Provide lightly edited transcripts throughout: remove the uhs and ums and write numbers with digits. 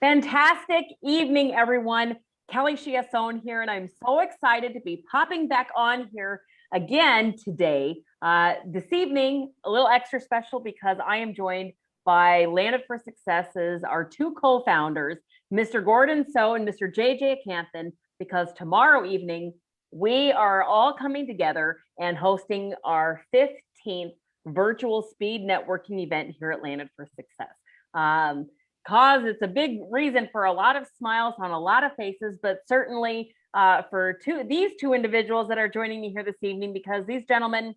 Fantastic evening, everyone. Kelly Chiasson here, and I'm so excited to be popping back on here again today. This evening, a little extra special because I am joined by Lana For Success's our two co-founders, Mr. Gordon So and Mr. Jey Jeyakanthan, because tomorrow evening we are all coming together and hosting our 15th virtual speed networking event here at Lana For Success. Cause it's a big reason for a lot of smiles on a lot of faces, but certainly for these two individuals that are joining me here this evening, because these gentlemen,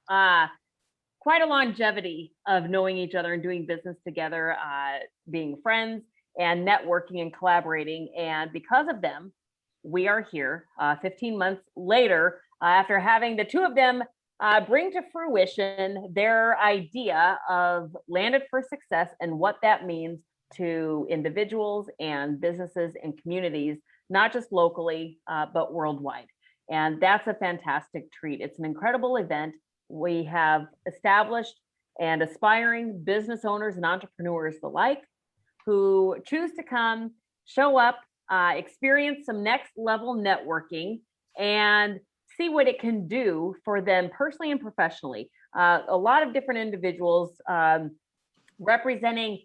quite a longevity of knowing each other and doing business together, being friends and networking and collaborating. And because of them, we are here 15 months later after having the two of them bring to fruition their idea of Landed for Success and what that means to individuals and businesses and communities, not just locally, but worldwide. And that's a fantastic treat. It's an incredible event. We have established and aspiring business owners and entrepreneurs alike who choose to come, show up, experience some next level networking, and see what it can do for them personally and professionally. A lot of different individuals representing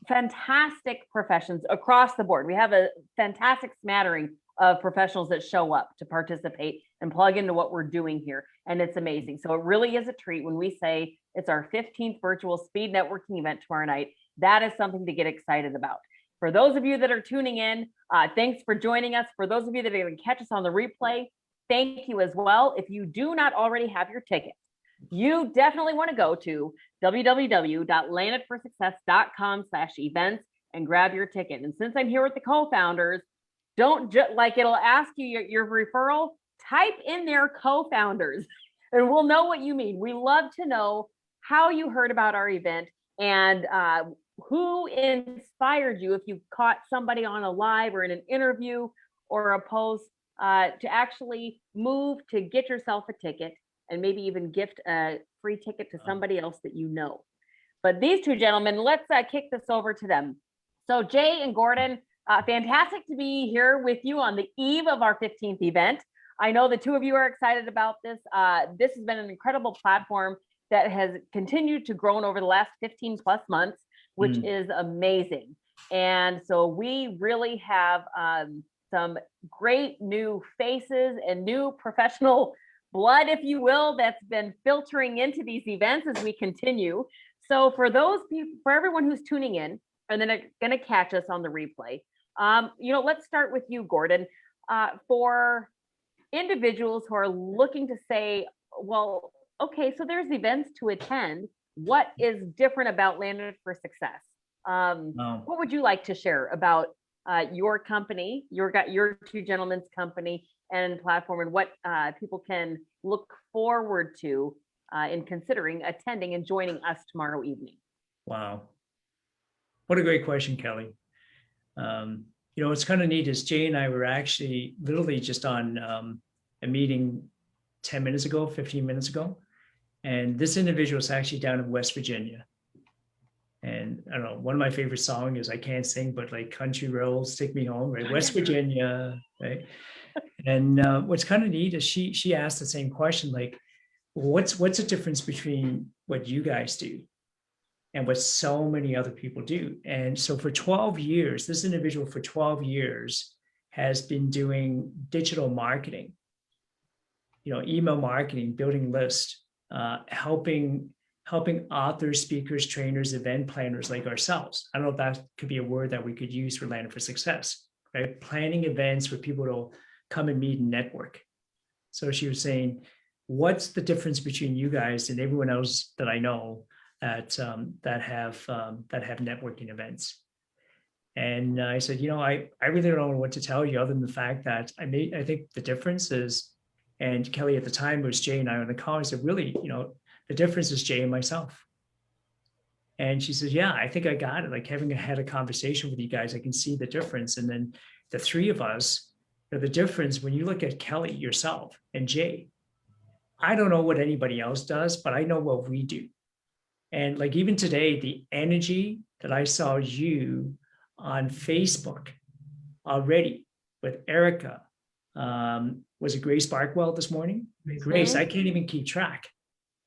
fantastic professions across the board. We have a fantastic smattering of professionals that show up to participate and plug into what we're doing here. And it's amazing. So it really is a treat when we say it's our 15th virtual speed networking event tomorrow night. That is something to get excited about. For those of you that are tuning in, thanks for joining us. For those of you that are going to catch us on the replay, thank you as well. If you do not already have your ticket, you definitely want to go to www.landedforsuccess.com/events and grab your ticket. And since I'm here with the co-founders, don't just like it'll ask you your referral, type in their co-founders and we'll know what you mean. We love to know how you heard about our event and who inspired you, if you caught somebody on a live or in an interview or a post, to actually move to get yourself a ticket and maybe even gift a free ticket to somebody else that you know. But these two gentlemen, let's kick this over to them. So Jey and Gordon, fantastic to be here with you on the eve of our 15th event. I know the two of you are excited about this. This has been an incredible platform that has continued to grow over the last 15 plus months, which is amazing. And so we really have some great new faces and new professional blood, if you will, that's been filtering into these events as we continue. So for those people, for everyone who's tuning in and then going to catch us on the replay, let's start with you, Gordon. For individuals who are looking to say, well, okay, so there's events to attend. What is different about Landed for Success? What would you like to share about your company, your two gentlemen's company and platform, and what people can look forward to in considering attending and joining us tomorrow evening? Wow. What a great question, Kelly. What's kind of neat is Jey and I were actually literally just on a meeting 10 minutes ago, 15 minutes ago. And this individual is actually down in West Virginia. And I don't know, one of my favorite songs is, I can't sing, but like Country Roads Take Me Home, right? West Virginia, right? And what's kind of neat is she asked the same question, like, what's the difference between what you guys do and what so many other people do? And so for 12 years, this individual for 12 years has been doing digital marketing, email marketing, building lists, helping authors, speakers, trainers, event planners like ourselves. I don't know if that could be a word that we could use for Landed for Success, right? Planning events for people to come and meet and network. So she was saying, what's the difference between you guys and everyone else that I know that have networking events? And I said, I really don't know what to tell you other than the fact that I think the difference is, and Kelly at the time was Jey and I on the call. I said, really, the difference is Jey and myself. And she says, yeah, I think I got it. Like, having had a conversation with you guys, I can see the difference. And then the three of us, the difference when you look at Kelly, yourself, and Jey, I don't know what anybody else does, but I know what we do. And like even today, the energy that I saw you on Facebook already with Erica. Was it Grace Barkwell this morning? Grace, I can't even keep track,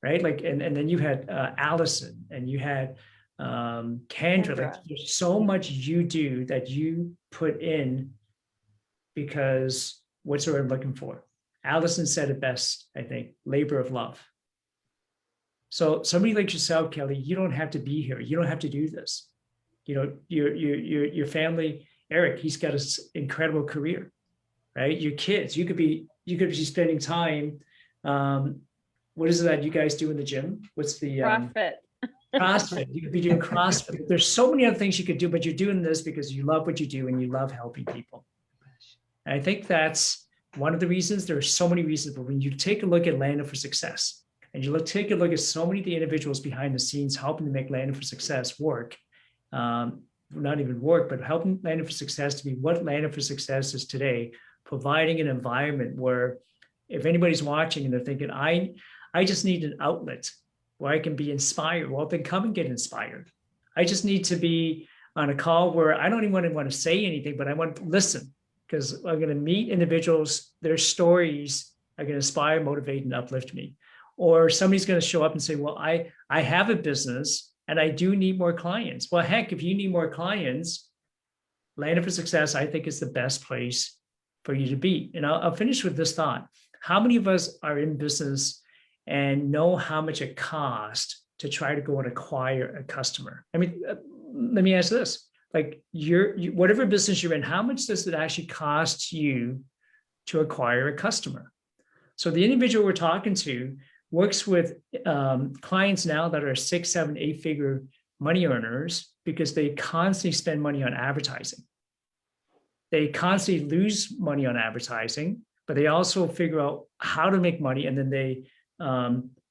right? Like, and then you had Allison, and you had Kendra. Like, there's so much you do that you put in because what's the word I'm looking for? Allison said it best, I think, labor of love. So somebody like yourself, Kelly, you don't have to be here. You don't have to do this. You know, your family, Eric, he's got an incredible career, right? Your kids, you could be spending time. What is it that you guys do in the gym? What's the CrossFit? CrossFit. You could be doing CrossFit. There's so many other things you could do, but you're doing this because you love what you do and you love helping people. And I think that's one of the reasons. There are so many reasons, but when you take a look at Lana For Success, and you take a look at so many of the individuals behind the scenes helping to make Lana For Success work, not even work, but helping Lana For Success to be what Lana For Success is today, providing an environment where if anybody's watching and they're thinking, I just need an outlet where I can be inspired, well, then come and get inspired. I just need to be on a call where I don't even want to say anything, but I want to listen, because I'm going to meet individuals, their stories are going to inspire, motivate, and uplift me. Or somebody's going to show up and say, well, I have a business and I do need more clients. Well, heck, if you need more clients, Lana For Success, I think, is the best place for you to be. And I'll finish with this thought. How many of us are in business and know how much it costs to try to go and acquire a customer? I mean, let me ask this. Like, whatever business you're in, how much does it actually cost you to acquire a customer? So the individual we're talking to works with clients now that are 6, 7, 8-figure money earners because they constantly spend money on advertising. They constantly lose money on advertising, but they also figure out how to make money, and then they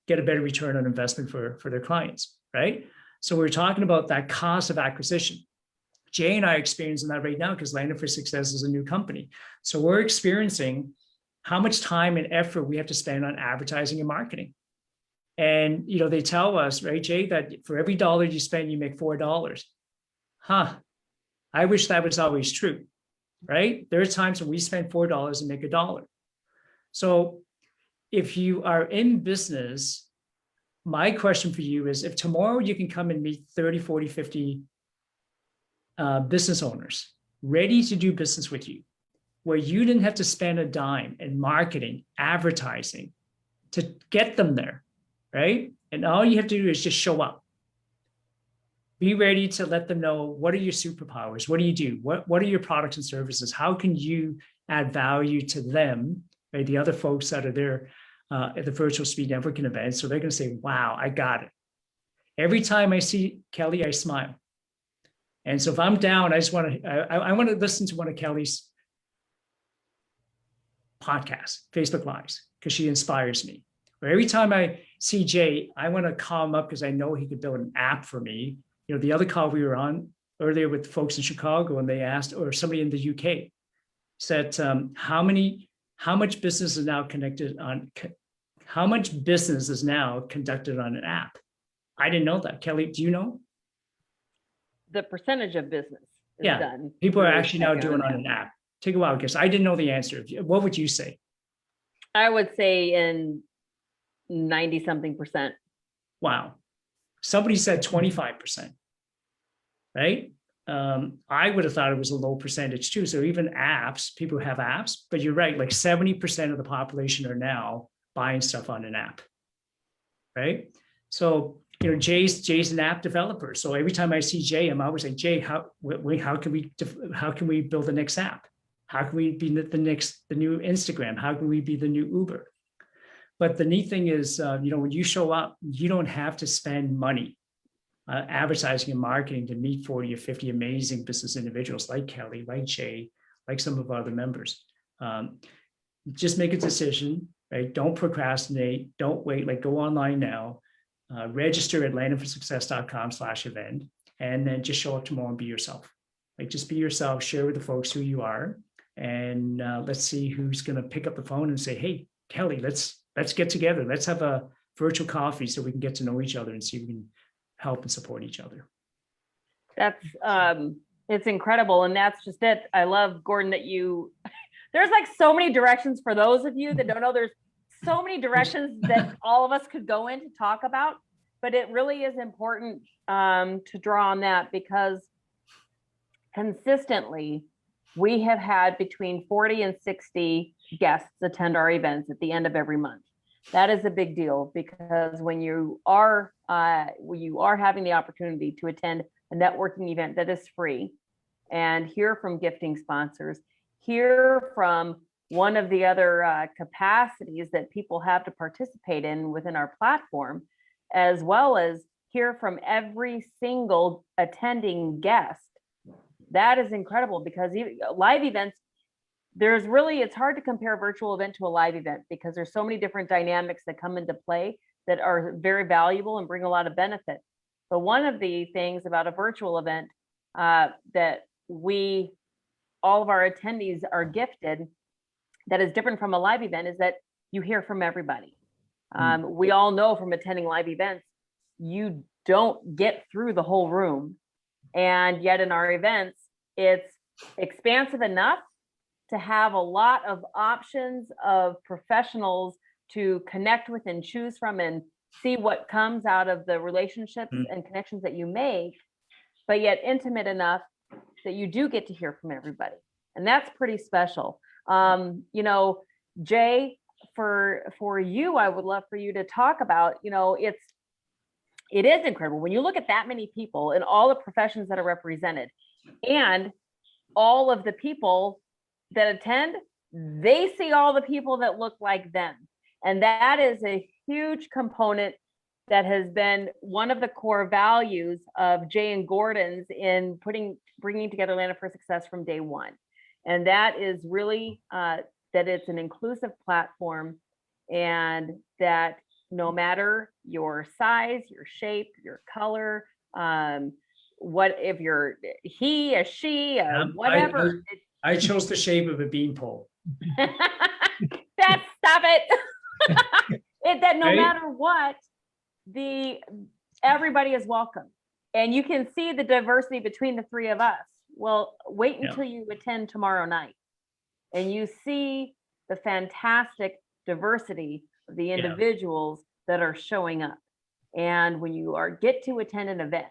get a better return on investment for their clients, right? So we're talking about that cost of acquisition. Jay and I are experiencing that right now because Lana For Success is a new company. So we're experiencing how much time and effort we have to spend on advertising and marketing. And, you know, they tell us, right, Jay, that for every dollar you spend, you make $4. I wish that was always true, right? There are times when we spend $4 and make $1. So if you are in business, my question for you is, if tomorrow you can come and meet 30, 40, 50 business owners ready to do business with you, where you didn't have to spend a dime in marketing, advertising to get them there, right? And all you have to do is just show up. Be ready to let them know, what are your superpowers? What do you do? What are your products and services? How can you add value to them, right? The other folks that are there at the virtual speed networking event. So they're going to say, wow, I got it. Every time I see Kelly, I smile. And so if I'm down, I want to listen to one of Kelly's podcasts, Facebook Lives, because she inspires me. Or every time I see Jay, I want to call him up because I know he could build an app for me. You know, the other call we were on earlier with folks in Chicago, and they asked, or somebody in the UK said, how much business is now conducted on an app? I didn't know that. Kelly, do you know? The percentage of business is done. People are actually now doing on an app. Take a wild guess. I didn't know the answer. What would you say? I would say in 90-something%. Wow. Somebody said 25%, right? I would have thought it was a low percentage too. So even apps, people have apps, but you're right. Like 70% of the population are now buying stuff on an app, right? So, you know, Jay's an app developer. So every time I see Jay, I'm always like, Jay, how can we build the next app? How can we be the new Instagram? How can we be the new Uber? But the neat thing is, you know, when you show up, you don't have to spend money advertising and marketing to meet 40 or 50 amazing business individuals like Kelly, like Jay, like some of our other members. Just make a decision, right? Don't procrastinate. Don't wait. Like, go online now. Register at lanaforsuccess.com/event, and then just show up tomorrow and be yourself. Like, just be yourself, share with the folks who you are, and let's see who's going to pick up the phone and say, hey, Kelly, let's get together. Let's have a virtual coffee so we can get to know each other and see if we can help and support each other. That's It's incredible. And that's just it. I love, Gordon, that there's like so many directions for those of you that don't know. There's so many directions that all of us could go in to talk about, but it really is important to draw on that, because consistently we have had between 40 and 60 guests attend our events at the end of every month. That is a big deal, because when you are having the opportunity to attend a networking event that is free and hear from gifting sponsors, hear from one of the other capacities that people have to participate in within our platform, as well as hear from every single attending guest, that is incredible. Because live events, it's hard to compare a virtual event to a live event, because there's so many different dynamics that come into play that are very valuable and bring a lot of benefit. But one of the things about a virtual event that all of our attendees are gifted, that is different from a live event, is that you hear from everybody. We all know from attending live events, you don't get through the whole room. And yet in our events, it's expansive enough to have a lot of options of professionals to connect with and choose from, and see what comes out of the relationships and connections that you make, but yet intimate enough that you do get to hear from everybody. And that's pretty special. Jey, for you, I would love for you to talk about, it is incredible when you look at that many people and all the professions that are represented, and all of the people that attend, they see all the people that look like them. And that is a huge component that has been one of the core values of Jey and Gordon's in bringing together Lana For Success from day one. And that is really that it's an inclusive platform, and that no matter your size, your shape, your color, what if you're a she, whatever. I chose the shape of a beanpole. Stop it. That no matter what, everybody is welcome. And you can see the diversity between the three of us. Well, wait until you attend tomorrow night and you see the fantastic diversity of the individuals that are showing up. And when you get to attend an event,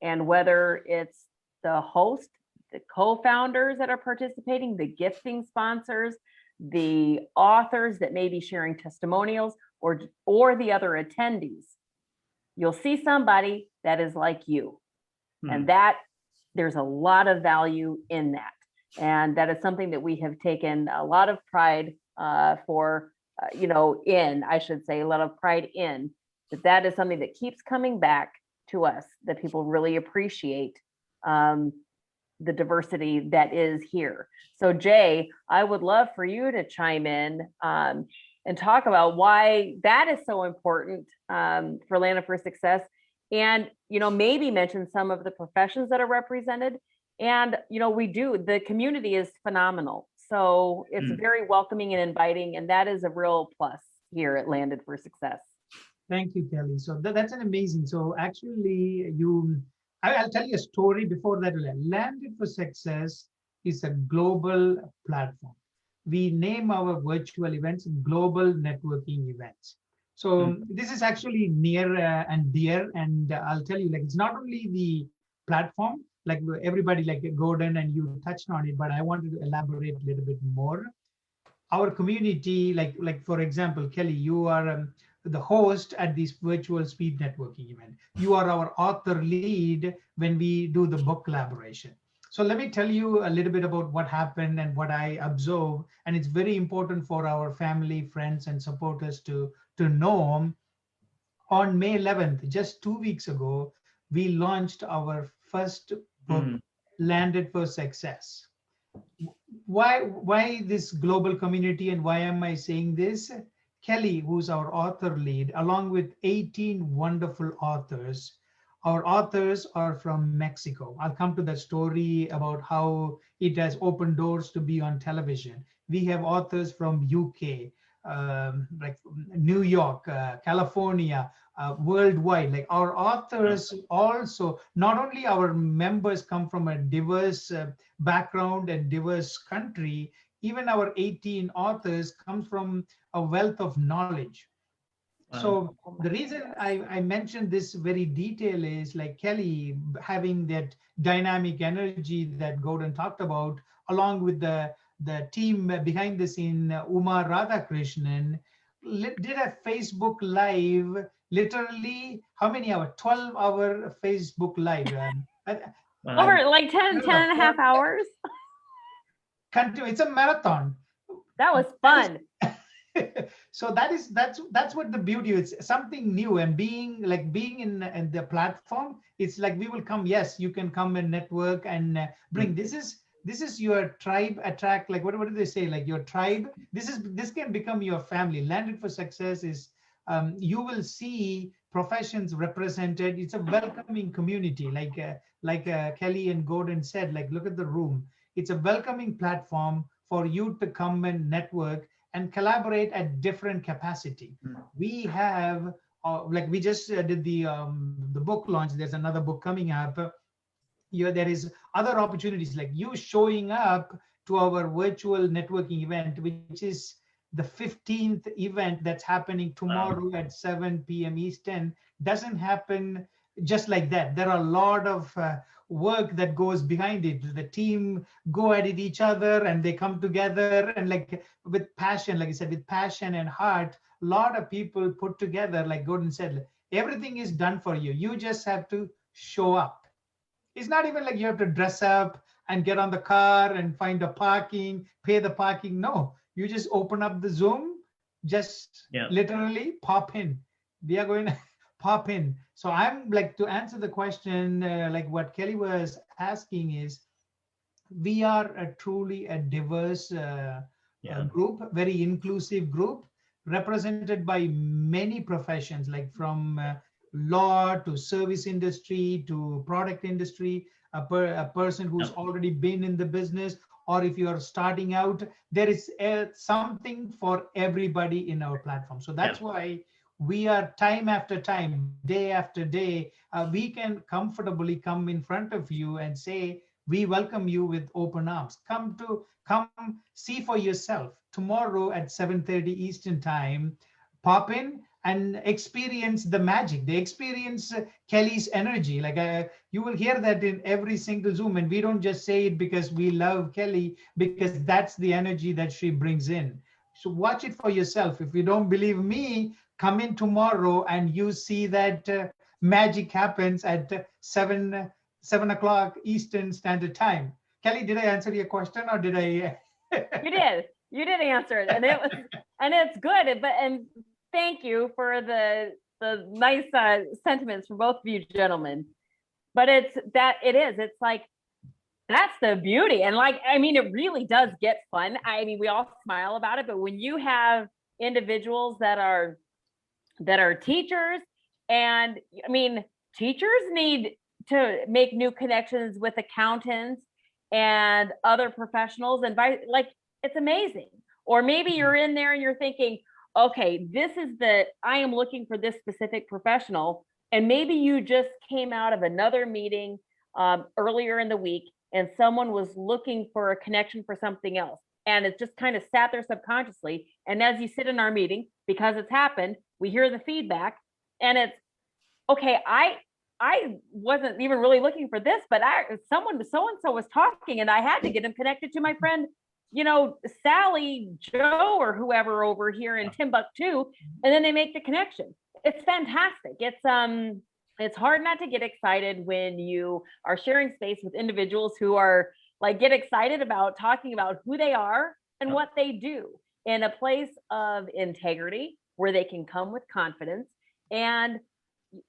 and whether it's the host, the co-founders that are participating, the gifting sponsors, the authors that may be sharing testimonials, or the other attendees, you'll see somebody that is like you. And that there's a lot of value in that. And that is something that we have taken a lot of pride a lot of pride in, that is something that keeps coming back to us, that people really appreciate the diversity that is here. So Jey, I would love for you to chime in and talk about why that is so important for Lana For Success, and maybe mention some of the professions that are represented. And the community is phenomenal, so it's very welcoming and inviting, and that is a real plus here at Landed for Success. Thank you, Kelly. So that's an amazing. So actually, I'll tell you a story before that. Landed for Success is a global platform. We name our virtual events global networking events. So this is actually near and dear. And I'll tell you, it's not only the platform, like everybody, like Gordon and you touched on it, but I wanted to elaborate a little bit more. Our community, like for example, Kelly, you are the host at this virtual speed networking event. You are our author lead when we do the book collaboration. So let me tell you a little bit about what happened and what I observe. And it's very important for our family, friends, and supporters to know. On May 11th, just 2 weeks ago, we launched our first book, Landed for Success. Why this global community, and why am I saying this? Kelly, who's our author lead, along with 18 wonderful authors. Our authors are from Mexico. I'll come to that story about how it has opened doors to be on television. We have authors from UK, like New York, California, worldwide. Like our authors also, not only our members come from a diverse background and diverse country, even our 18 authors comes from a wealth of knowledge. So the reason I mentioned this very detail is like Kelly having that dynamic energy that Gordon talked about, along with the team behind the scene, Uma Radhakrishnan, did a Facebook Live, literally, how many hours? 12-hour Facebook Live. Over like 10 and a half hours. It's a marathon. That was fun. So that's what the beauty is, something new, and being in the platform, it's like we will come, yes, you can come and network and bring, this is your tribe attract, like what do they say, like your tribe, this can become your family. Landed for Success is you will see professions represented. It's a welcoming community, like Kelly and Gordon said, like look at the room. It's a welcoming platform for you to come and network and collaborate at different capacity. We have, like we just did the book launch. There's another book coming up. There is other opportunities, like you showing up to our virtual networking event, which is the 15th event that's happening tomorrow at 7 p.m. Eastern. Doesn't happen just like that. There are a lot of work that goes behind it. The team go at it each other, and they come together, and like with passion, like I said, with passion and heart, a lot of people put together, like Gordon said, everything is done for you. You just have to show up. It's not even like you have to dress up and get on the car and find a parking, pay the parking. No, you just open up the Zoom, just literally pop in. We are going to pop in. So I'm like, to answer the question, like what Kelly was asking is, we are truly a diverse group, very inclusive group, represented by many professions, like from law to service industry to product industry, a person who's already been in the business, or if you are starting out, there is something for everybody in our platform. So that's why we are time after time, day after day, we can comfortably come in front of you and say, we welcome you with open arms. Come see for yourself tomorrow at 7:30 Eastern time. Pop in and experience the magic. They experience Kelly's energy. Like you will hear that in every single Zoom, and we don't just say it because we love Kelly, because that's the energy that she brings in. So watch it for yourself. If you don't believe me, come in tomorrow and you see that magic happens at 7 o'clock Eastern Standard Time. Kelly, did I answer your question, or did I? You did answer it, and it's good. And thank you for the nice sentiments from both of you gentlemen. But it's like, that's the beauty. And like, I mean, it really does get fun. I mean, we all smile about it, but when you have individuals that are teachers, and I mean, teachers need to make new connections with accountants and other professionals, and like, it's amazing. Or maybe you're in there and you're thinking, okay, I am looking for this specific professional, and maybe you just came out of another meeting earlier in the week, and someone was looking for a connection for something else, and it just kind of sat there subconsciously. And as you sit in our meeting, because it's happened, we hear the feedback, and it's okay. I wasn't even really looking for this, but so-and-so was talking, and I had to get him connected to my friend, Sally, Joe, or whoever over here in Timbuktu, and then they make the connection. It's fantastic. It's hard not to get excited when you are sharing space with individuals who are like, get excited about talking about who they are and what they do in a place of integrity where they can come with confidence. And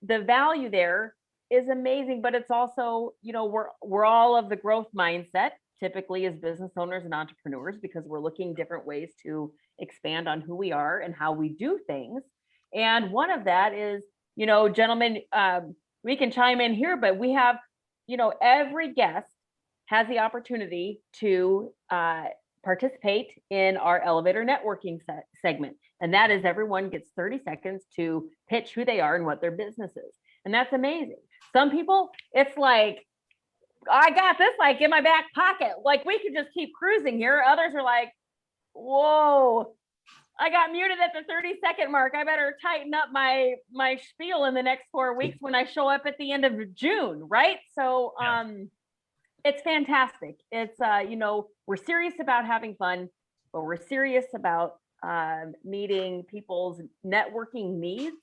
the value there is amazing, but it's also, we're all of the growth mindset, typically as business owners and entrepreneurs, because we're looking different ways to expand on who we are and how we do things. And one of that is, gentlemen, we can chime in here, but we have, every guest has the opportunity to participate in our elevator networking segment. And that is everyone gets 30 seconds to pitch who they are and what their business is. And that's amazing. Some people, it's like, I got this like in my back pocket. Like we could just keep cruising here. Others are like, whoa, I got muted at the 30-second mark. I better tighten up my spiel in the next 4 weeks when I show up at the end of June, right? So it's fantastic. It's we're serious about having fun, but we're serious about meeting people's networking needs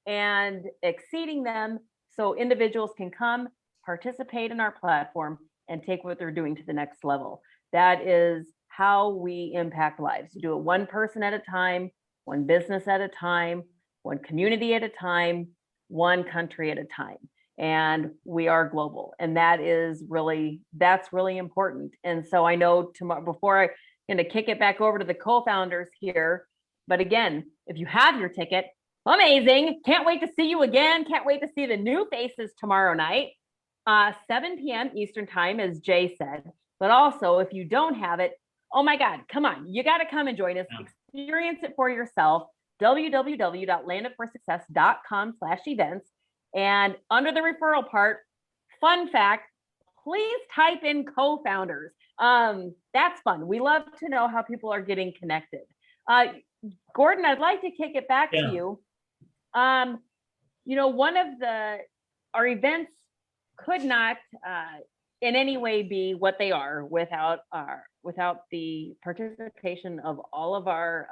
and exceeding them so individuals can come participate in our platform and take what they're doing to the next level. That is how we impact lives. You do it one person at a time, one business at a time, one community at a time, one country at a time. And we are global. And that's really important. And so I know tomorrow, before I'm going to kick it back over to the co-founders here, but again, if you have your ticket, amazing. Can't wait to see you again. Can't wait to see the new faces tomorrow night, 7 p.m. Eastern time, as Jay said. But also, if you don't have it, oh my God, come on. You got to come and join us. Experience it for yourself. www.landedforsuccess.com/events. And under the referral part, fun fact, please type in co-founders. That's fun. We love to know how people are getting connected. Gordon, I'd like to kick it back to you. One of our events could not in any way be what they are without the participation of all of our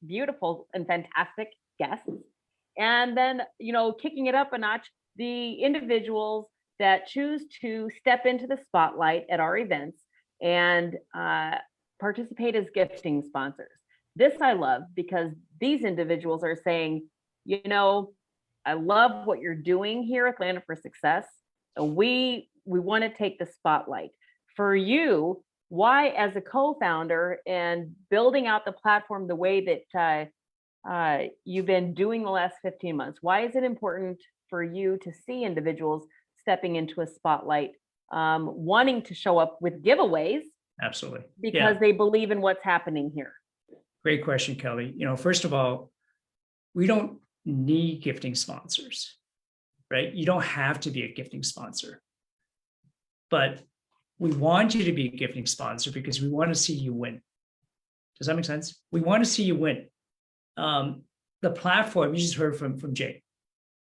beautiful and fantastic guests. And then, kicking it up a notch, the individuals that choose to step into the spotlight at our events and participate as gifting sponsors. This I love because these individuals are saying, I love what you're doing here at Lana For Success. And we want to take the spotlight. For you, why, as a co-founder and building out the platform the way that you've been doing the last 15 months, why is it important for you to see individuals stepping into a spotlight, wanting to show up with giveaways? Absolutely. Because they believe in what's happening here. Great question, Kelly. First of all, we don't need gifting sponsors, right? You don't have to be a gifting sponsor, but we want you to be a gifting sponsor because we want to see you win. Does that make sense? We want to see you win. The platform, you just heard from Jay,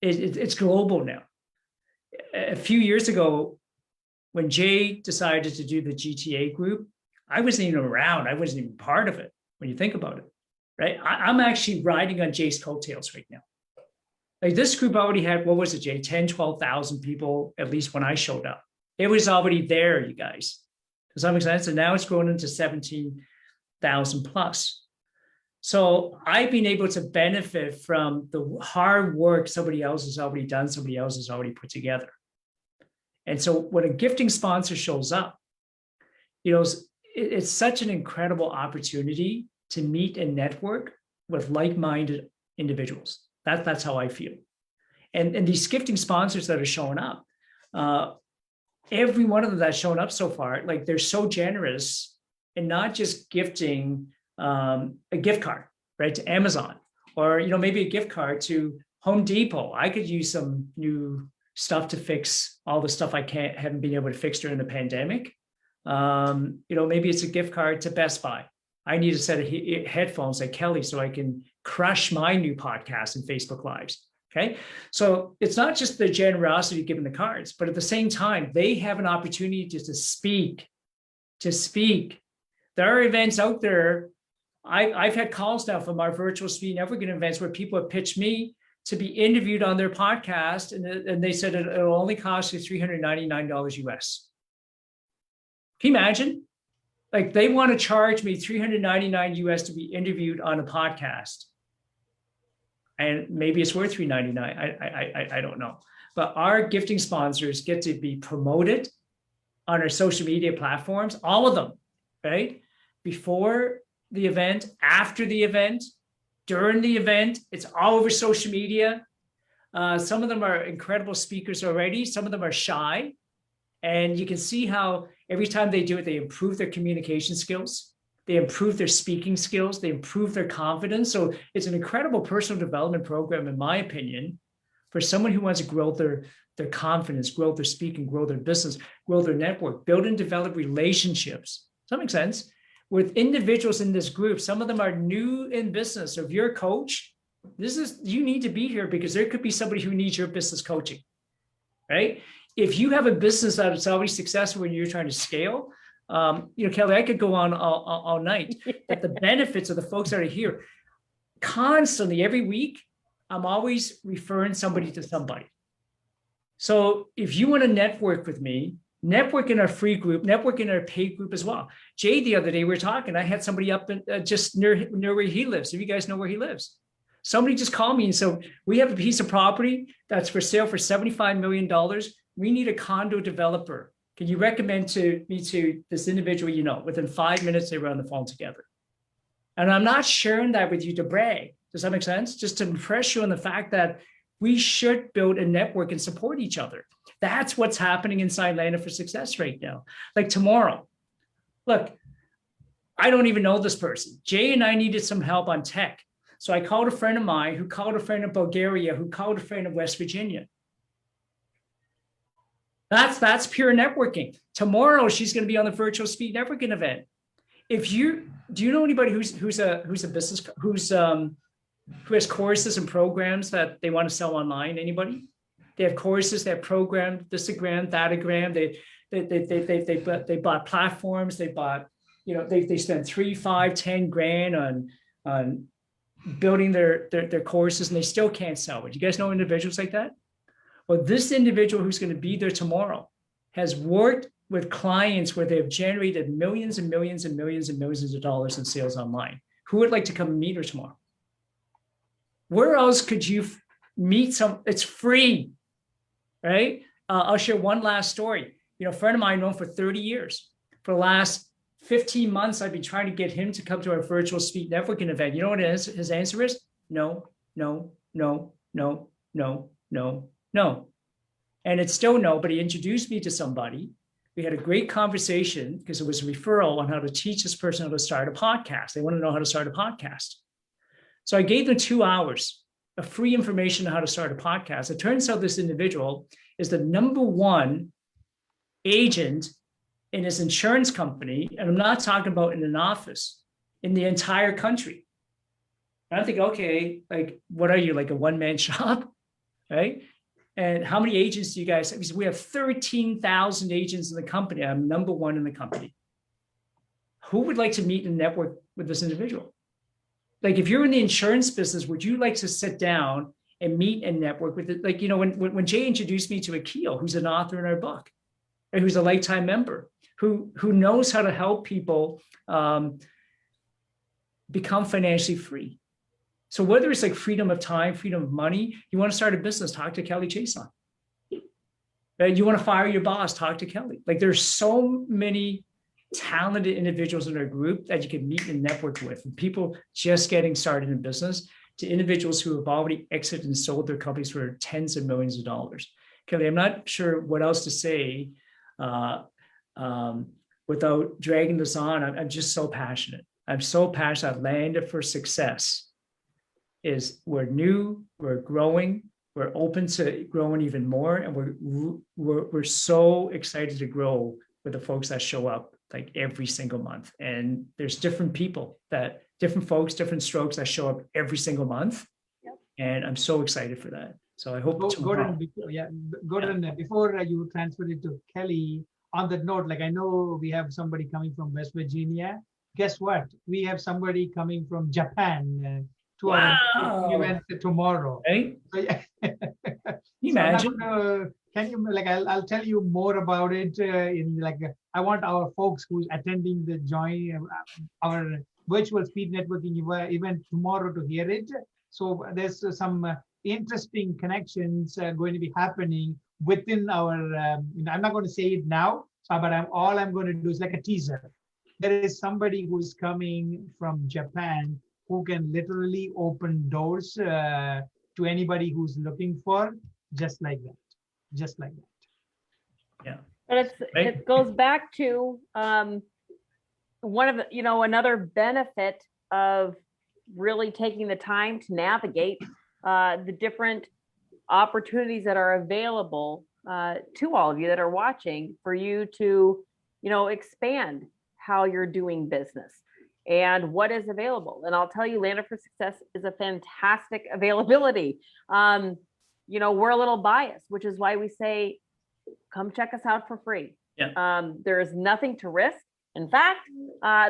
it's global now. A few years ago, when Jay decided to do the GTA group, I wasn't even around. I wasn't even part of it when you think about it, right? I'm actually riding on Jay's coattails right now. Like this group already had, what was it, Jay? 10, 12,000 people, at least when I showed up. It was already there, you guys. Does that make sense? And now it's grown into 17,000 plus. So I've been able to benefit from the hard work somebody else has already done, somebody else has already put together. And so when a gifting sponsor shows up, it's such an incredible opportunity to meet and network with like-minded individuals. That's how I feel. And these gifting sponsors that are showing up, every one of them that's shown up so far, like they're so generous and not just gifting a gift card, right, to Amazon, or maybe a gift card to Home Depot. I could use some new stuff to fix all the stuff I haven't been able to fix during the pandemic. Maybe it's a gift card to Best Buy. I need a set of headphones like Kelly so I can crush my new podcast and Facebook Lives. Okay. So it's not just the generosity given the cards, but at the same time, they have an opportunity to speak. There are events out there. I've had calls now from our virtual speed networking events where people have pitched me to be interviewed on their podcast. And they said it'll only cost you $399 US. Can you imagine? Like they want to charge me $399 US to be interviewed on a podcast. And maybe it's worth $399. I don't know. But our gifting sponsors get to be promoted on our social media platforms, all of them, right? Before the event, after the event, during the event, it's all over social media. Some of them are incredible speakers already. Some of them are shy. And you can see how every time they do it, they improve their communication skills. They improve their speaking skills. They improve their confidence. So it's an incredible personal development program, in my opinion, for someone who wants to grow their confidence, grow their speaking, grow their business, grow their network, build and develop relationships. Does that make sense? With individuals in this group, some of them are new in business. So if you're a coach, you need to be here because there could be somebody who needs your business coaching, right? If you have a business that is already successful when you're trying to scale, Kelly, I could go on all night, but the benefits of the folks that are here constantly every week, I'm always referring somebody to somebody. So if you want to network with me, network in our free group, network in our paid group as well. Jay, the other day we were talking, I had somebody up in, just near where he lives. If you guys know where he lives, somebody just called me and said, we have a piece of property that's for sale for $75 million. We need a condo developer. Can you recommend me to this individual you know? Within 5 minutes, they were on the phone together. And I'm not sharing that with you to brag. Does that make sense? Just to impress you on the fact that we should build a network and support each other. That's what's happening inside Lana For Success right now. Like tomorrow, look, I don't even know this person. Jay and I needed some help on tech. So I called a friend of mine who called a friend of Bulgaria, who called a friend of West Virginia. That's pure networking. Tomorrow, she's going to be on the virtual speed networking event. Do you know anybody who has courses and programs that they want to sell online? Anybody? They have courses, they have programmed Instagram, Datagram. They bought platforms. They bought, they spent 3, 5, 10 grand on building their courses, and they still can't sell it. You guys know individuals like that? Well, this individual who's going to be there tomorrow has worked with clients where they've generated millions and millions and millions and millions of dollars in sales online. Who would like to come and meet her tomorrow? Where else could you meet it's free, right? I'll share one last story. A friend of mine I've known for 30 years. For the last 15 months, I've been trying to get him to come to our virtual speed networking event. You know what his answer is? No, no, no, no, no, no, no. And it's still no, but he introduced me to somebody. We had a great conversation because it was a referral on how to teach this person how to start a podcast. They want to know how to start a podcast. So I gave them 2 hours of free information on how to start a podcast. It turns out this individual is the #1 agent in his insurance company. And I'm not talking about in an office, in the entire country. And I think, okay, like, what are you, like a one-man shop, right? And how many agents do you guys have? He said, we have 13,000 agents in the company. I'm #1 in the company. Who would like to meet and network with this individual? Like, if you're in the insurance business, would you like to sit down and meet and network with it? Like, when Jay introduced me to Akil, who's an author in our book, right, who's a lifetime member, who knows how to help people become financially free. So whether it's like freedom of time, freedom of money, you want to start a business, talk to Kelly Chiasson. Right? You want to fire your boss, talk to Kelly. Like, there's so many talented individuals in our group that you can meet and network with, from people just getting started in business to individuals who have already exited and sold their companies for tens of millions of dollars. Kelly, I'm not sure what else to say without dragging this on. I'm just so passionate. I'm so passionate. Lana For Success is, we're new, we're growing, we're open to growing even more, and we're so excited to grow with the folks that show up like every single month. And there's different folks, different strokes that show up every single month. Yep. And I'm so excited for that. So I hope Gordon, before you transfer it to Kelly, on that note, like, I know we have somebody coming from West Virginia. Guess what? We have somebody coming from Japan to our event tomorrow. Right? So, yeah. Can you imagine? I'll tell you more about it I want our folks who's attending the join our virtual speed networking event tomorrow to hear it. So there's some interesting connections going to be happening within our, I'm not going to say it now, but all I'm going to do is like a teaser. There is somebody who's coming from Japan who can literally open doors to anybody who's looking for, just like that. Just like that. Yeah. But it goes back to one of the, another benefit of really taking the time to navigate the different opportunities that are available to all of you that are watching, for you to, expand how you're doing business and what is available. And I'll tell you, Lana For Success is a fantastic availability. We're a little biased, which is why we say, come check us out for free. Yeah. There's nothing to risk. In fact,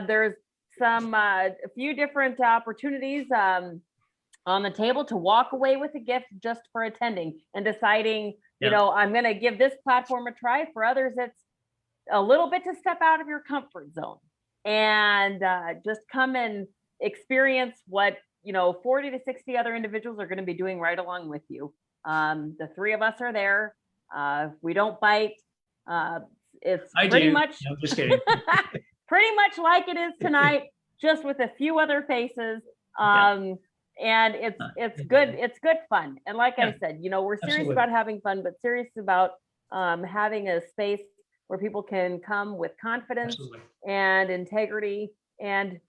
there's a few different opportunities on the table to walk away with a gift just for attending and deciding, I'm going to give this platform a try. For others, it's a little bit to step out of your comfort zone and just come and experience what, 40 to 60 other individuals are going to be doing right along with you. The three of us are there. We don't bite. It's pretty much, no, I'm just kidding. pretty much like it is tonight, just with a few other faces. And it's good. It's good fun. And like I said, we're serious Absolutely. about having fun, but serious about having a space where people can come with confidence Absolutely. and integrity and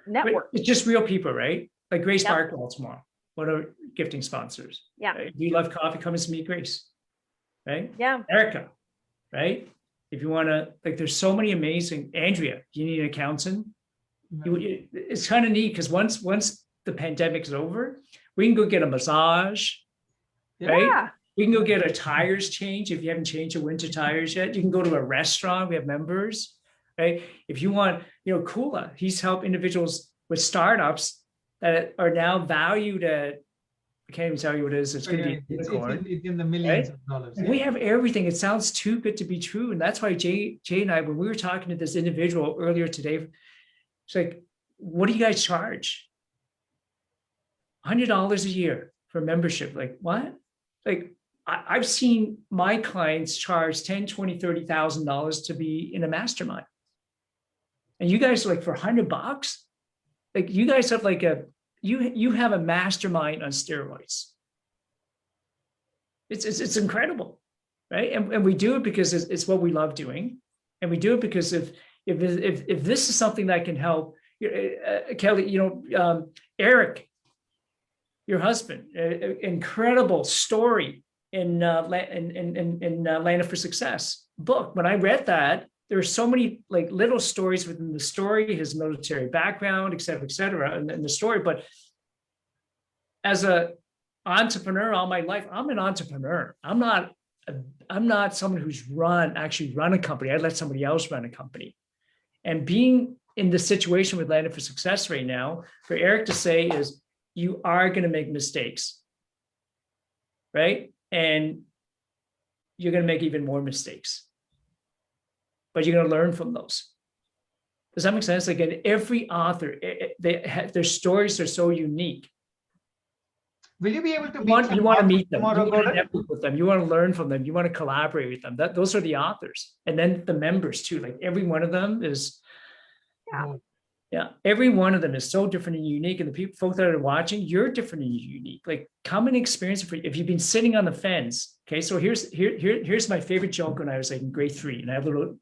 network. It's just real people, right? Like Grace Yep. Barkwell tomorrow, one of our gifting sponsors. Yeah. Right? If you love coffee, come and meet Grace. Right? Yeah. Erica, right? If you want to, like, there's so many amazing. Andrea, you need an accountant. It's kind of neat because once the pandemic is over, we can go get a massage, right? Yeah. We can go get a tires change if you haven't changed your winter tires yet. You can go to a restaurant. We have members, right? If you want, Kula, he's helped individuals with startups that are now valued at, I can't even tell you what it is. It's going to be a unicorn. It's in the millions right? of dollars. We have everything. It sounds too good to be true. And that's why Jey and I, when we were talking to this individual earlier today, it's like, what do you guys charge? $100 a year for membership. Like, what? Like, I've seen my clients charge $10,000, $20,000, $30,000 to be in a mastermind. And you guys, like, for $100, like, you guys have like you have a mastermind on steroids. It's incredible, right? And we do it because it's what we love doing, and we do it because if this is something that can help, Kelly, Eric, your husband, incredible story in Lana For Success book. When I read that, there are so many like little stories within the story, his military background, et cetera, and the story. But as a entrepreneur all my life, I'm an entrepreneur. I'm not someone who's actually run a company. I let somebody else run a company. And being in the situation with Lana For Success right now, for Eric to say is, you are going to make mistakes, right? And you're going to make even more mistakes, but you're going to learn from those. Does that make sense? Like, in every author, their stories are so unique. Will you be able to You want to meet them, you tomorrow, want to Gordon? network with them, you want to learn from them, you want to collaborate with them. Those are the authors. And then the members too, like every one of them is, every one of them is so different and unique. And the folks that are watching, you're different and unique. Like, come and experience it. If you've been sitting on the fence, okay. So here's my favorite joke when I was like in grade 3, and I have a little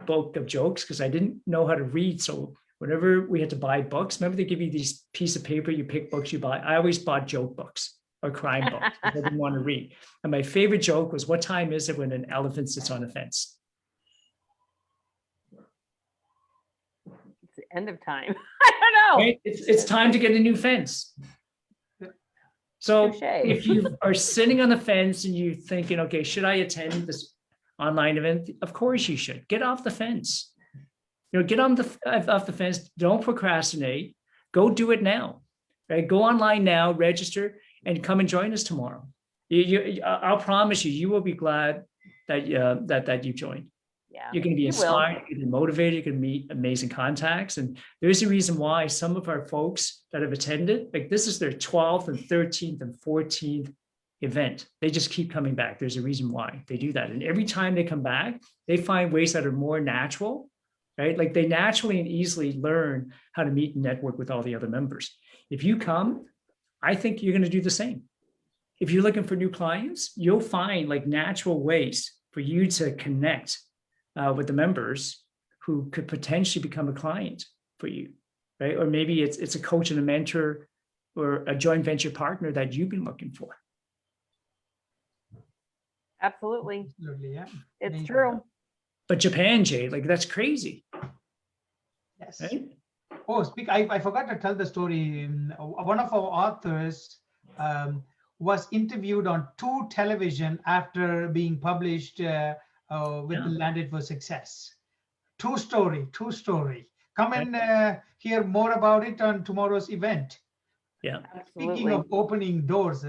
book of jokes because I didn't know how to read. So whenever we had to buy books, remember they give you these piece of paper, you pick books you buy. I always bought joke books or crime books because I didn't want to read. And my favorite joke was, what time is it when an elephant sits on a fence? It's the end of time. I don't know. Right? It's time to get a new fence. So Touche. if you are sitting on the fence and you're thinking, okay, should I attend this online event? Of course you should. Get off the fence. Get off the fence. Don't procrastinate. Go do it now. Right? Go online now, register, and come and join us tomorrow. I'll promise you, you will be glad that you joined. Yeah, You're going to be you inspired, you're going to be motivated, you're going to meet amazing contacts. And there's a reason why some of our folks that have attended, like, this is their 12th and 13th and 14th event. They just keep coming back. There's a reason why they do that. And every time they come back, they find ways that are more natural, right? Like, they naturally and easily learn how to meet and network with all the other members. If you come, I think you're going to do the same. If you're looking for new clients, you'll find like natural ways for you to connect with the members who could potentially become a client for you, right? Or maybe it's a coach and a mentor or a joint venture partner that you've been looking for. Absolutely. Absolutely, yeah. It's Amazing. true. But Japan, Jay, like that's crazy, Yes. right? Oh, I forgot to tell the story. One of our authors was interviewed on 2 television after being published with Landed for Success. True story. Come and hear more about it on tomorrow's event. Yeah. Absolutely. Speaking of opening doors,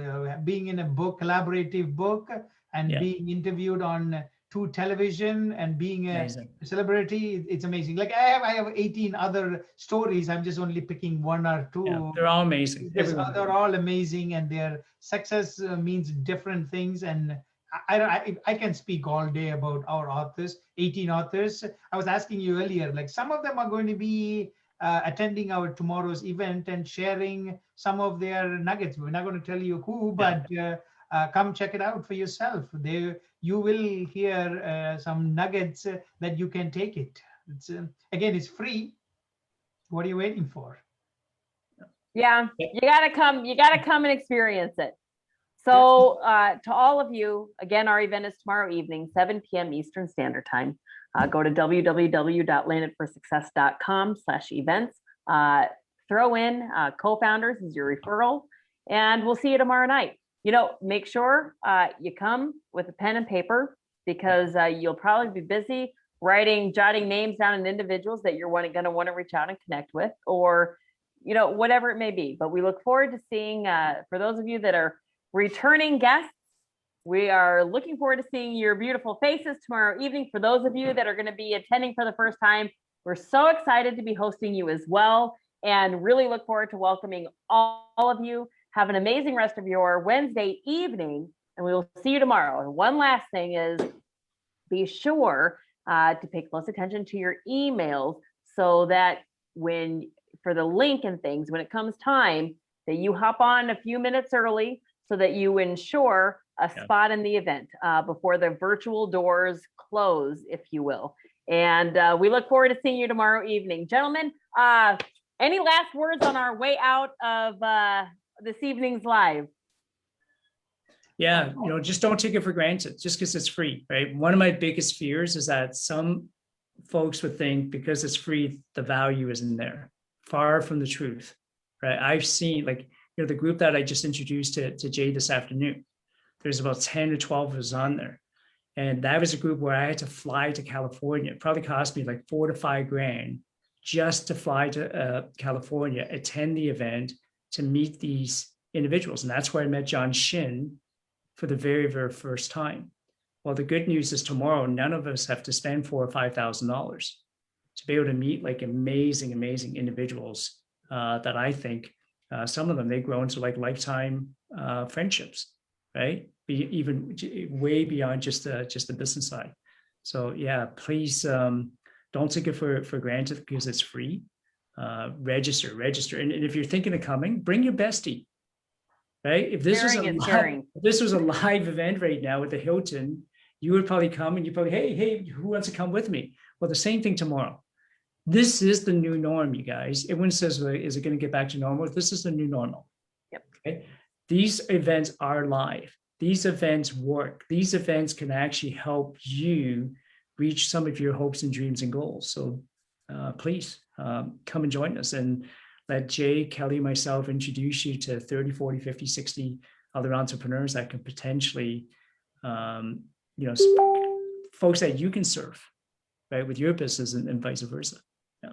being in a collaborative book, and Yeah. being interviewed on 2 television and being a Amazing. celebrity, it's amazing. Like I have 18 other stories. I'm just only picking 1 or 2. Yeah, they're all amazing. They're all amazing, and their success means different things. And I can speak all day about our authors, 18 authors. I was asking you earlier, like some of them are going to be attending our tomorrow's event and sharing some of their nuggets. We're not going to tell you who, but come check it out for yourself. You will hear some nuggets that you can take it. It's again, it's free. What are you waiting for? Yeah, you gotta come and experience it. So to all of you, again, our event is tomorrow evening, 7 p.m. Eastern Standard Time. Go to www.landedforsuccess.com/events. Throw in co-founders as your referral, and we'll see you tomorrow night. Make sure you come with a pen and paper, because you'll probably be busy jotting names down in individuals that you're going to want to reach out and connect with, or whatever it may be. But we look forward to seeing, for those of you that are returning guests, we are looking forward to seeing your beautiful faces tomorrow evening. For those of you that are going to be attending for the first time, we're so excited to be hosting you as well, and really look forward to welcoming all of you. Have an amazing rest of your Wednesday evening, and we will see you tomorrow. And one last thing is, be sure to pay close attention to your emails, so that for the link and things, when it comes time, that you hop on a few minutes early, so that you ensure a spot in the event before the virtual doors close, if you will. And we look forward to seeing you tomorrow evening. Gentlemen, any last words on our way out of this evening's live? Yeah, just don't take it for granted just because it's free, right? One of my biggest fears is that some folks would think because it's free, the value isn't there. Far from the truth, right? I've seen, like, the group that I just introduced to Jay this afternoon, there's about 10 or 12 of us on there. And that was a group where I had to fly to California. It probably cost me like $4 to $5 grand just to fly to California, attend the event, to meet these individuals. And that's where I met John Shin for the very, very first time. Well, the good news is tomorrow, none of us have to spend $4,000 or $5,000 to be able to meet like amazing, amazing individuals that I think some of them, they grow into like lifetime friendships, right? Even way beyond just the business side. So yeah, please don't take it for granted because it's free. Register. And if you're thinking of coming, bring your bestie, right? If this was a live event right now with the Hilton, you would probably come and you probably, hey, who wants to come with me? Well, the same thing tomorrow. This is the new norm, you guys. Everyone says, is it going to get back to normal? This is the new normal. Yep. Okay? These events are live. These events work. These events can actually help you reach some of your hopes and dreams and goals. So please come and join us, and let Jay, Kelly, myself introduce you to 30, 40, 50, 60 other entrepreneurs that can potentially, folks that you can serve, right, with your business and vice versa. Yeah.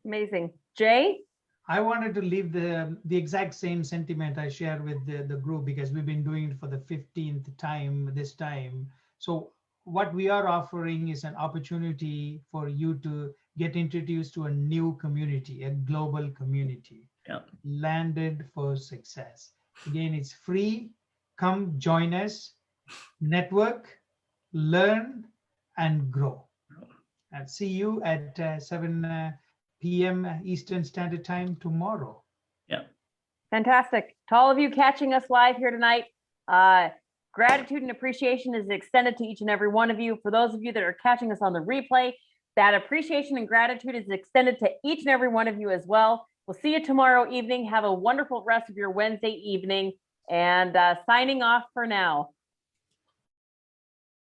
Amazing. Jay? I wanted to leave the exact same sentiment I shared with the group, because we've been doing it for the 15th time this time. So what we are offering is an opportunity for you to get introduced to a new community, a global community. Yeah. Landed for Success. Again, it's free. Come join us, network, learn, and grow. And see you at 7 p.m. Eastern Standard Time tomorrow. Yeah. Fantastic. To all of you catching us live here tonight, gratitude and appreciation is extended to each and every one of you. For those of you that are catching us on the replay, That appreciation and gratitude is extended to each and every one of you as well. We'll see you tomorrow evening. Have a wonderful rest of your Wednesday evening, and signing off for now.